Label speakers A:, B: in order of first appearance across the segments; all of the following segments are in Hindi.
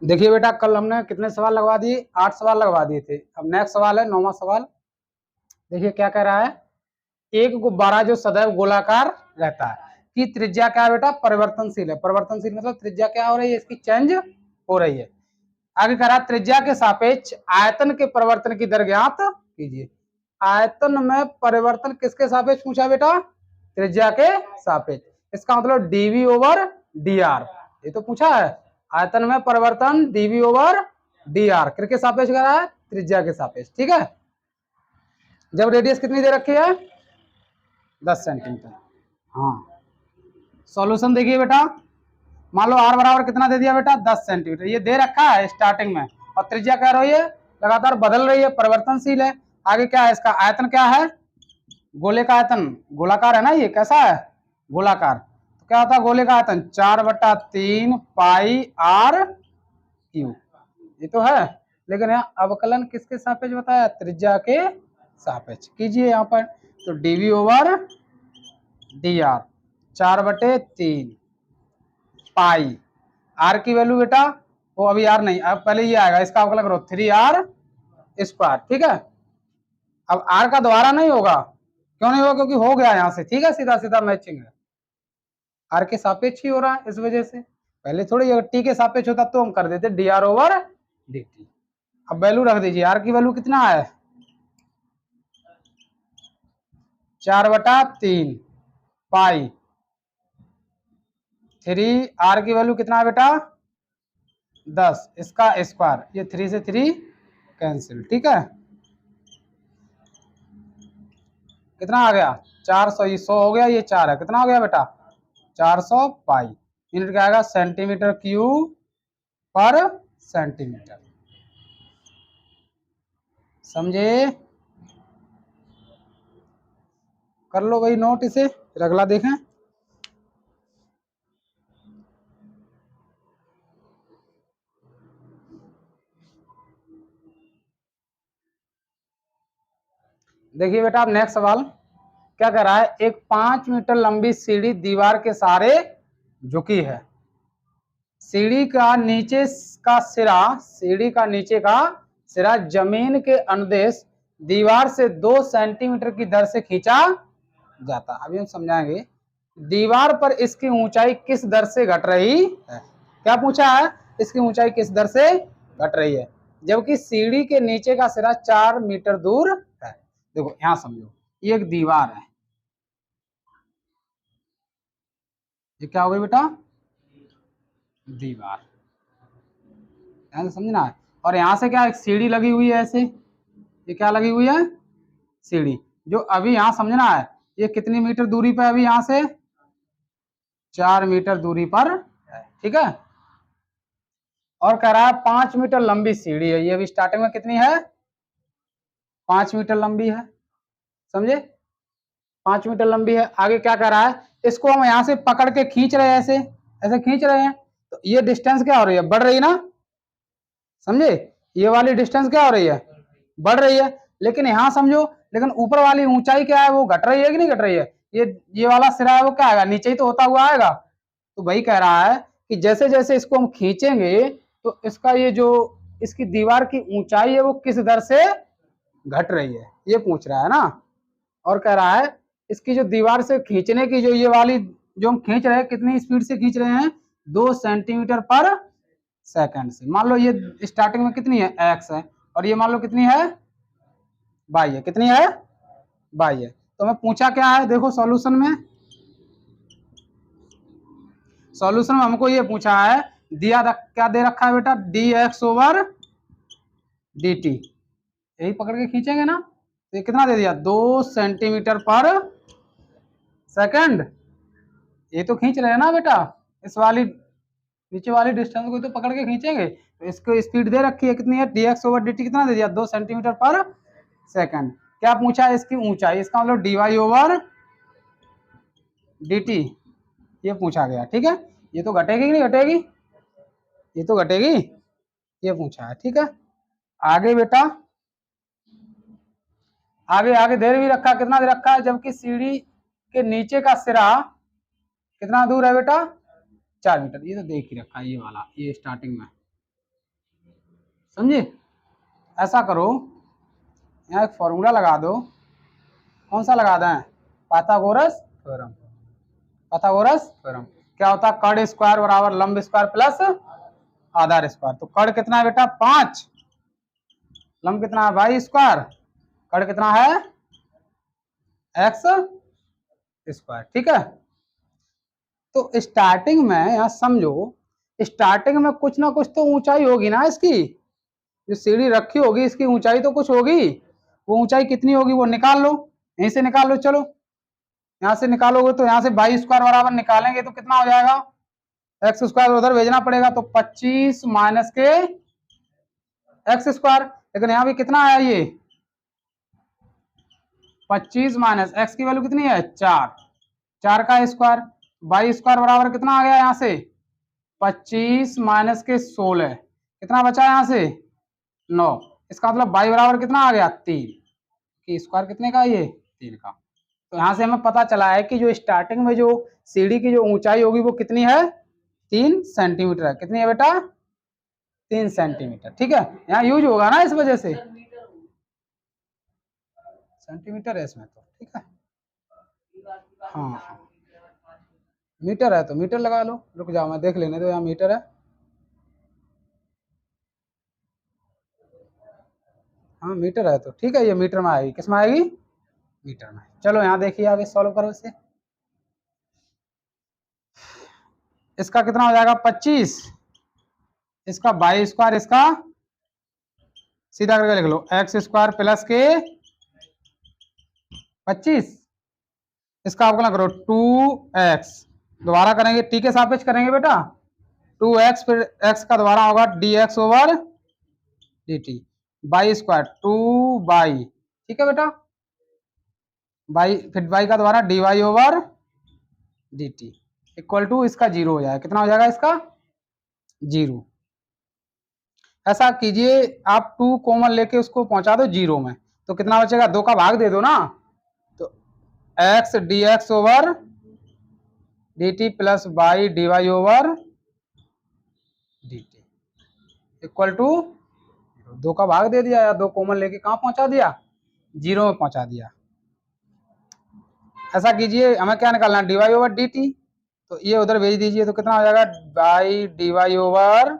A: देखिए बेटा, कल हमने कितने सवाल लगवा दिए, 8 सवाल लगवा दिए थे। अब नेक्स्ट सवाल है 9वां सवाल। देखिए क्या कह रहा है, एक गुब्बारा जो सदैव गोलाकार रहता है कि त्रिज्या क्या है बेटा, परिवर्तनशील है। परिवर्तनशील मतलब त्रिज्या क्या हो रही है, इसकी चेंज हो रही है। आगे कह रहा है त्रिज्या के सापेक्ष आयतन के परिवर्तन की दर ज्ञात कीजिए। आयतन में परिवर्तन किसके सापेक्ष पूछा बेटा, त्रिज्या के सापेक्ष। इसका मतलब डीवी ओवर डी आर, ये तो पूछा है। आयतन में परिवर्तन डीवी ओवर डी आर किसके सापेक्ष कह रहा है, त्रिज्या के सापेक्ष। ठीक है, जब रेडियस कितनी दे रखी है, 10 सेंटीमीटर। हाँ, सॉल्यूशन देखिए बेटा, मान लो आर बराबर कितना दे दिया बेटा, 10 सेंटीमीटर ये दे रखा है स्टार्टिंग में, और त्रिज्या क्या रही है, लगातार बदल रही है, परिवर्तनशील है। आगे क्या है, इसका आयतन क्या है, गोले का आयतन, गोलाकार है ना, ये कैसा है, गोलाकार। तो क्या होता है गोले का आयतन, 4/3 पाई आर क्यू, ये तो है। लेकिन यहाँ अवकलन किसके सापेक्ष बताया, त्रिज्या के सापेक्ष कीजिए यहाँ पर। तो d v over d r 4/3 pi, r की वैल्यू बेटा, वो अभी आर नहीं, अब पहले ये आएगा, इसका अवकलन करो 3r स्क्वायर। ठीक है, अब आर का दोबारा नहीं होगा, क्यों नहीं होगा, क्योंकि हो गया यहाँ से। ठीक है, सीधा सीधा मैचिंग है, आर के सापेक्ष ही हो रहा है इस वजह से। पहले थोड़ी, अगर टी के सापेक्ष होता तो हम कर देते D R over d T. अब वैल्यू रख दीजिए, आर की वैल्यू कितना है, 4/3 पाई 3, आर की वैल्यू कितना है बेटा, 10, इसका स्क्वायर, ये 3 से 3 कैंसिल। ठीक है, कितना आ गया, 400, ये 100 हो गया, ये 4 है, कितना हो गया बेटा, 400 पाई। यूनिट क्या आएगा, सेंटीमीटर क्यूब पर सेंटीमीटर। समझे, कर लो भाई नोट इसे, फिर अगला देखें। देखिए बेटा, अब नेक्स्ट सवाल क्या कह रहा है, एक 5 मीटर लंबी सीढ़ी दीवार के सहारे झुकी है। सीढ़ी का नीचे का सिरा, सीढ़ी का नीचे का सिरा जमीन के अनुदेश दीवार से 2 सेंटीमीटर की दर से खींचा जाता। अभी हम समझाएंगे, दीवार पर इसकी ऊंचाई किस दर से घट रही है। क्या पूछा है, इसकी ऊंचाई किस दर से घट रही है, जबकि सीढ़ी के नीचे का सिरा 4 मीटर दूर है। देखो यहां समझो, ये एक दीवार है, ये क्या हो गई बेटा, दीवार, ध्यान से समझना है। और यहाँ से क्या एक सीढ़ी लगी हुई है ऐसे, ये क्या लगी हुई है, सीढ़ी, जो अभी यहाँ समझना है, ये कितनी मीटर दूरी पर, अभी यहाँ से 4 मीटर दूरी पर है। ठीक है, और कह रहा है 5 मीटर लंबी सीढ़ी है, ये अभी स्टार्टिंग में कितनी है, 5 मीटर लंबी है। समझे, 5 मीटर लंबी है। आगे क्या कह रहा है, इसको हम यहाँ से पकड़ के खींच रहे हैं, ऐसे ऐसे खींच रहे हैं, तो ये डिस्टेंस क्या हो रही है, बढ़ रही है ना। समझे, ये वाली डिस्टेंस क्या हो रही है, बढ़ रही है। लेकिन यहाँ समझो, लेकिन ऊपर वाली ऊंचाई क्या है, वो घट रही है कि नहीं घट रही है। ये वाला सिरा है वो क्या आएगा, नीचे ही तो होता हुआ आएगा। तो वही कह रहा है कि जैसे जैसे इसको हम खींचेंगे, तो इसका ये जो इसकी दीवार की ऊंचाई है वो किस दर से घट रही है, ये पूछ रहा है ना। और कह रहा है इसकी जो दीवार से खींचने की जो ये वाली जो हम खींच रहे हैं, कितनी स्पीड से खींच रहे हैं, 2 सेंटीमीटर पर सेकंड से। मान लो ये स्टार्टिंग में कितनी है, एक्स है, और ये मान लो कितनी है, वाई है, कितनी है, वाई है। तो मैं पूछा क्या है, देखो सॉल्यूशन में, सॉल्यूशन में हमको ये पूछा है, दिया क्या दे रखा है बेटा, D x over d T, यही पकड़ के खींचेंगे ना। तो ये कितना दे दिया, 2 सेंटीमीटर पर सेकंड, ये तो खींच रहे हैं ना बेटा, इस वाली नीचे वाली डिस्टेंस को तो पकड़ के खींचेंगे। तो इसको स्पीड दे रखी है, कितनी है, dx ओवर dt, कितना दे दिया, 2 सेंटीमीटर पर सेकंड। क्या पूछा है, इसकी ऊंचाई, इसका मतलब dy ओवर dt, ये पूछा गया। ठीक है, ये तो घटेगी कि नहीं घटेगी, ये तो घटेगी, ये पूछा है। ठीक है, आगे बेटा, आगे आगे दे भी रखा, कितना दे रखा है, जबकि सीढ़ी के नीचे का सिरा कितना दूर है बेटा, 4 मीटर, ये तो देख ही रखा है, ये वाला, ये स्टार्टिंग में समझे? ऐसा करो, यहाँ एक फॉर्मूला लगा दो। कौन सा लगा दें? Pythagoras theorem. पाइथागोरस थ्योरम क्या होता है? कर्ण स्क्वायर बराबर लंब स्क्वायर प्लस आधार स्क्वायर। तो कर्ण कितना है बेटा? 5, लंब कितना है? वाई स्क्वायर, कर्ण कितना है? X square. ठीक है, तो स्टार्टिंग में यहाँ समझो, स्टार्टिंग में कुछ ना कुछ तो ऊंचाई होगी ना इसकी, जो सीढ़ी रखी होगी इसकी ऊंचाई तो कुछ होगी। वो ऊंचाई कितनी होगी वो निकाल लो, यहीं से निकाल लो। चलो यहाँ से निकालोगे तो यहाँ से वाई स्क्वायर बराबर निकालेंगे तो कितना हो जाएगा? एक्स स्क्वायर उधर भेजना पड़ेगा, तो 25 माइनस के एक्स स्क्वायर। लेकिन यहाँ भी कितना आया? ये 25 माइनस एक्स की वैल्यू कितनी है? 4, 4 का स्क्वायर। वाई स्क्वायर बराबर कितना आ गया यहाँ से? 25 माइनस के 16, कितना बचा यहाँ से? 9। इसका मतलब वाई बराबर कितना आ गया? 3 की स्क्वायर कितने का? ये 3 का। तो यहाँ से हमें पता चला है कि जो स्टार्टिंग में जो सीढ़ी की जो ऊंचाई होगी वो कितनी है? 3 सेंटीमीटर है। कितनी है बेटा? 3 सेंटीमीटर। ठीक है, यहाँ यूज होगा ना इस वजह से, सेंटीमीटर है इसमें तो। ठीक है, हाँ हाँ, मीटर है तो मीटर लगा लो। रुक जाओ, मैं देख लेने दो, यहाँ मीटर है। हाँ मीटर है तो ठीक है, ये मीटर में आएगी। किस में आएगी? मीटर में। चलो यहाँ देखिए, आगे सॉल्व करो इसे। इसका कितना हो जाएगा? 25, इसका वाई स्क्वायर, इसका सीधा करके लिख लो एक्स स्क्वायर प्लस के 25, इसका अवकलन करो 2x, दोबारा करेंगे टी के सापेक्ष करेंगे बेटा, 2x, फिर x का दोबारा होगा dx over dt, y square 2y। ठीक है बेटा, y, फिर y का दोबारा dy over dt equal to, इसका 0 हो जाएगा। कितना हो जाएगा इसका? 0। ऐसा कीजिए, आप 2 कॉमन लेके उसको पहुंचा दो 0 में, तो कितना बचेगा? 2 का भाग दे दो ना, तो x dx over dt plus y dy over dt equal to 2 का भाग दे दिया, या 2 कॉमन लेके कहाँ पहुंचा दिया? 0 में पहुंचा दिया। ऐसा कीजिए, हमें क्या निकालना है? dy ओवर dt, तो ये उधर भेज दीजिए, तो कितना हो जाएगा? By dy over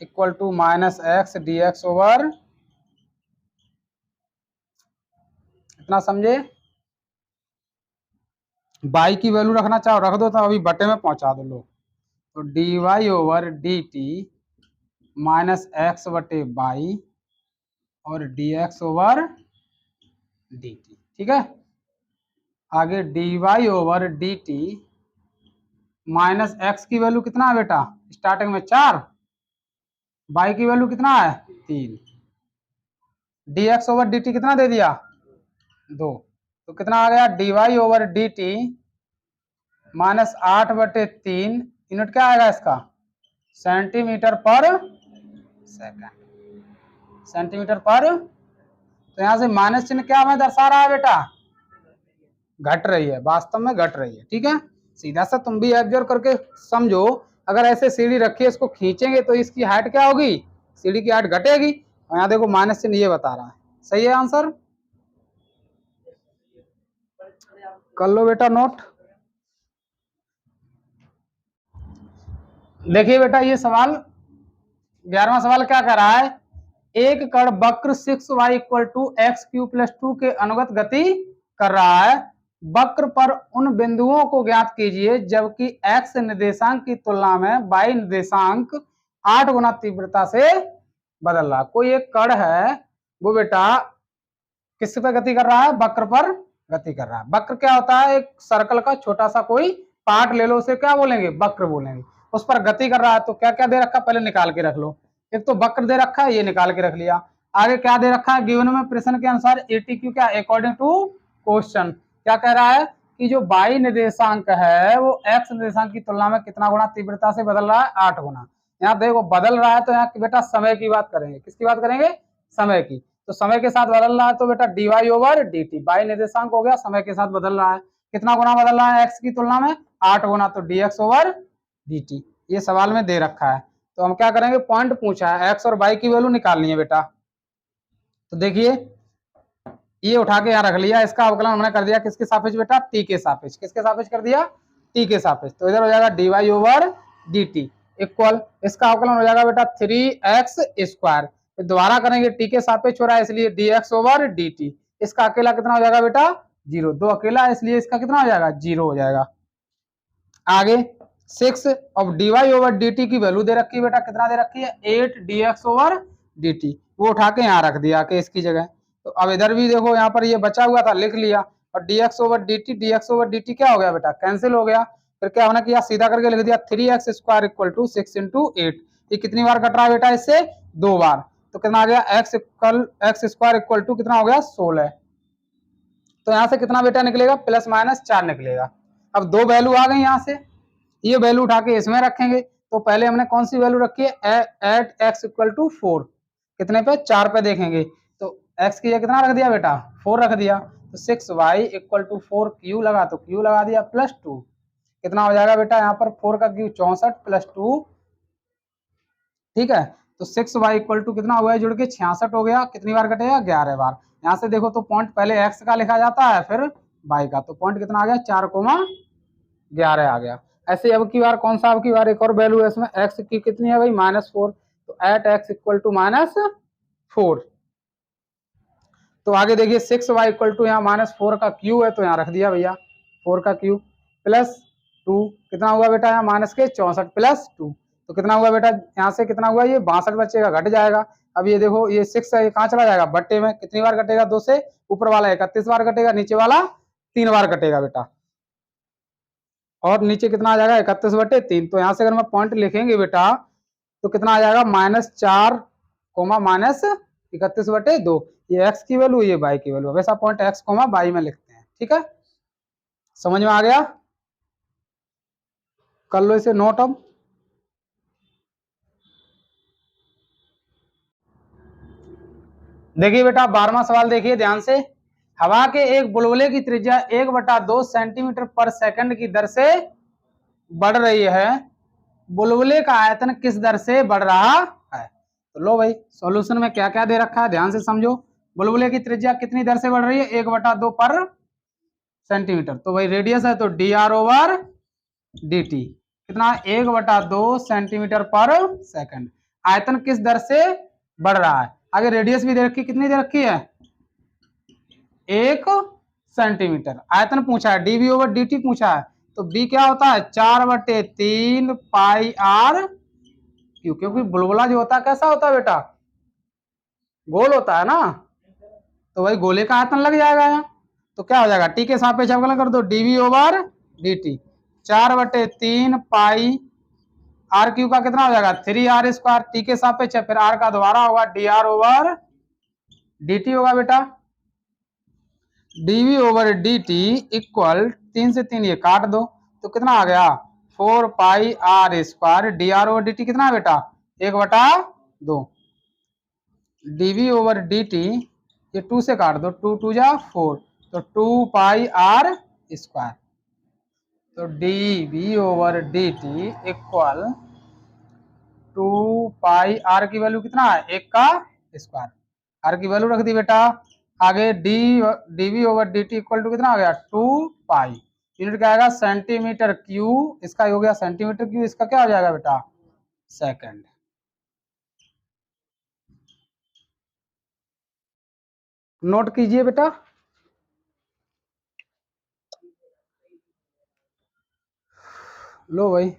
A: equal to minus x dx over, इतना समझे? बाई की वैल्यू रखना चाहो रख दो, तो अभी बटे में पहुंचा दो लोग। तो dy over dt minus x बटे बाई और dx ओवर dt। ठीक है, आगे dy over dt minus x की वैल्यू कितना है बेटा? स्टार्टिंग में 4, बाई की वैल्यू कितना है? 3, dx ओवर dt कितना दे दिया? 2, तो कितना आ गया? dy ओवर dt माइनस 8 बटे 3, यूनिट क्या आएगा इसका? सेंटीमीटर पर सेकंड, सेंटीमीटर पर। तो यहां से माइनस चिन्ह क्या हमें दर्शा रहा है बेटा? घट रही है, वास्तव में घट रही है। ठीक है, सीधा सा तुम भी ऑब्जर्व करके समझो, अगर ऐसे सीढ़ी रखी है, इसको खींचेंगे तो इसकी हाइट क्या होगी? सीढ़ी की हाइट घटेगी। और यहाँ देखो माइनस चिन्ह ये बता रहा है। सही है आंसर? कर लो बेटा नोट। देखिए बेटा, ये सवाल 11वां सवाल क्या कह रहा है? एक कण वक्र 6y equal to x cube plus 2 के अनुगत गति कर रहा है। वक्र पर उन बिंदुओं को ज्ञात कीजिए जबकि x निर्देशांक की तुलना में y निर्देशांक 8 गुना तीव्रता से बदल रहा। कोई एक कण है, वो बेटा किस पर गति कर रहा है? वक्र पर गति कर रहा है। वक्र क्या होता है? एक सर्कल का छोटा सा कोई पार्ट ले लो, उसे क्या बोलेंगे? वक्र बोलेंगे। उस पर गति कर रहा है, तो क्या क्या दे रखा? पहले निकाल के रख लो। एक तो वक्र दे रखा है, ये निकाल के रख लिया। आगे क्या दे रखा है? गिवन में प्रश्न के अनुसार ATQ क्या, अकॉर्डिंग टू क्वेश्चन, क्या कह रहा है कि जो y निर्देशांक है वो x निर्देशांक की तुलना में कितना गुना तीव्रता से बदल रहा है? 8 गुना। यहाँ देखो बदल रहा है, तो यहाँ बेटा समय की बात करेंगे। किसकी बात करेंगे? समय की। तो समय के साथ बदल रहा है, तो बेटा dy ओवर dt, y निर्देशांक हो गया, समय के साथ बदल रहा है। कितना गुना बदल रहा है x की तुलना में? 8 गुना, तो dx ओवर dt। ये सवाल में दे रखा है। तो हम क्या करेंगे, पॉइंट पूछा है, एक्स और वाई की वैल्यू निकालनी है बेटा। तो देखिए ये उठा के यहाँ रख लिया, इसका अवकलन हमने कर दिया किसके सापेक्ष बेटा, टी के सापेक्ष। किसके सापेक्ष कर दिया, टी के सापेक्ष। तो इधर हो जाएगा d y over d t equal, इसका अवकलन हो जाएगा बेटा 3x²। दोबारा करेंगे, टी के सापेक्ष हो रहा है इसलिए dx ओवर dt। इसका अकेला कितना हो जाएगा बेटा, 0। 2 अकेला इसलिए इसका कितना हो जाएगा, 0 हो जाएगा। आगे 6 अब dy ओवर dt की वैल्यू दे रखी है बेटा, कितना दे रखी है, 8 dx ओवर dt। वो उठा के यहाँ रख दिया कि इसकी जगह। तो अब इधर भी देखो, यहाँ पर ये बचा हुआ था, लिख लिया। और dx ओवर dt क्या हो गया बेटा, कैंसिल हो गया। फिर क्या होना किया, सीधा करके लिख दिया 3x² इक्वल टू 6 × 8। ये कितनी बार कट रहा है बेटा, इससे 2 बार। तो कितना आ गया, x² इक्वल टू कितना हो गया, 16। तो यहाँ से कितना बेटा निकलेगा, ±4 निकलेगा। अब 2 वैल्यू आ गई यहाँ से, ये वैल्यू उठा के इसमें रखेंगे। तो पहले हमने कौन सी वैल्यू रखी है, एट x इक्वल टू 4, कितने पे, 4 पे देखेंगे। तो x की जगह कितना रख दिया बेटा, 4 रख दिया। तो 6y इक्वल टू 4 क्यू लगा, तो क्यू लगा दिया +2। कितना हो जाएगा बेटा, यहाँ पर 4 का क्यू 64 +2, ठीक है। तो 6y इक्वल टू कितना हुआ है, जुड़ के 66 हो गया। कितनी बार कटेगा, 11 बार। यहाँ से देखो तो पॉइंट पहले x का लिखा जाता है फिर y का। तो पॉइंट कितना आ गया, 4,11 आ गया। ऐसे अब की बार कौन सा, अब की बार एक और वैल्यू है इसमें, x की कितनी है भाई, -4। तो एट x इक्वल टू -4। तो आगे देखिए 6y इक्वल टू यहाँ -4 का क्यू है, तो यहाँ रख दिया भैया 4 का क्यू +2। कितना हुआ बेटा, यहाँ माइनस के 64 +2। तो कितना हुआ बेटा, यहाँ से कितना हुआ, ये 62 बचेगा, घट जाएगा। अब ये देखो ये 6 है, ये कहाँ चला जाएगा, बट्टे में। कितनी बार कटेगा, 2 से, ऊपर वाला 31 बार कटेगा, नीचे वाला 3 बार कटेगा बेटा। और नीचे कितना आ जाएगा, 31/3। तो यहाँ से अगर मैं पॉइंट लिखेंगे बेटा, तो कितना आ जाएगा, -4, -31/2। ये x की वैल्यू, ये y की वैल्यू। वैसा पॉइंट x, y में लिखते हैं, ठीक है। समझ में आ गया, कर लो इसे नोट। अब देखिए बेटा 12वां सवाल देखिए ध्यान से। हवा के एक बुलबुले की त्रिज्या 1/2 सेंटीमीटर पर सेकंड की दर से बढ़ रही है, बुलबुले का आयतन किस दर से बढ़ रहा है। तो लो भाई, सॉल्यूशन में क्या क्या दे रखा है, ध्यान से समझो। बुलबुले की त्रिज्या कितनी दर से बढ़ रही है, 1/2 पर सेंटीमीटर। तो भाई रेडियस है, तो dr ओवर dt कितना, 1/2 सेंटीमीटर पर सेकंड। आयतन किस दर से बढ़ रहा है। आगे रेडियस भी दे रखी, कितनी दे रखी है, 1 सेंटीमीटर। आयतन पूछा है, dv ओवर dt पूछा है। तो b क्या होता है, 4/3 पाई r क्यू। क्योंकि बुलबुला जो होता है कैसा होता है बेटा, गोल होता है ना। तो भाई गोले का आयतन लग जाएगा यहाँ। तो क्या हो जाएगा, टी के सापेक्ष अवकलन कर दो, dv over dt 4/3 pi r cube का कितना हो जाएगा, 3r²। टी के सापेक्ष है, फिर r का दोबारा होगा, dr ओवर dt होगा बेटा। dv ओवर dt इक्वल 3 से 3 ये काट दो, तो कितना आ गया, 4 पाई r²। dr ओवर dt कितना है बेटा, 1/2। dv ओवर dt ये 2 से काट दो, 2 2 जा 4, तो 2 पाई r²। तो dv ओवर dt इक्वल 2 पाई r की वैल्यू कितना है, 1 का स्क्वायर। r की वैल्यू रख दी बेटा। आगे dv over dt equal to कितना आ गया, 2 पाई। यूनिट क्या आएगा, सेंटीमीटर क्यू। इसका हो गया सेंटीमीटर क्यू, इसका क्या हो जाएगा बेटा, सेकंड। नोट कीजिए बेटा। लो भाई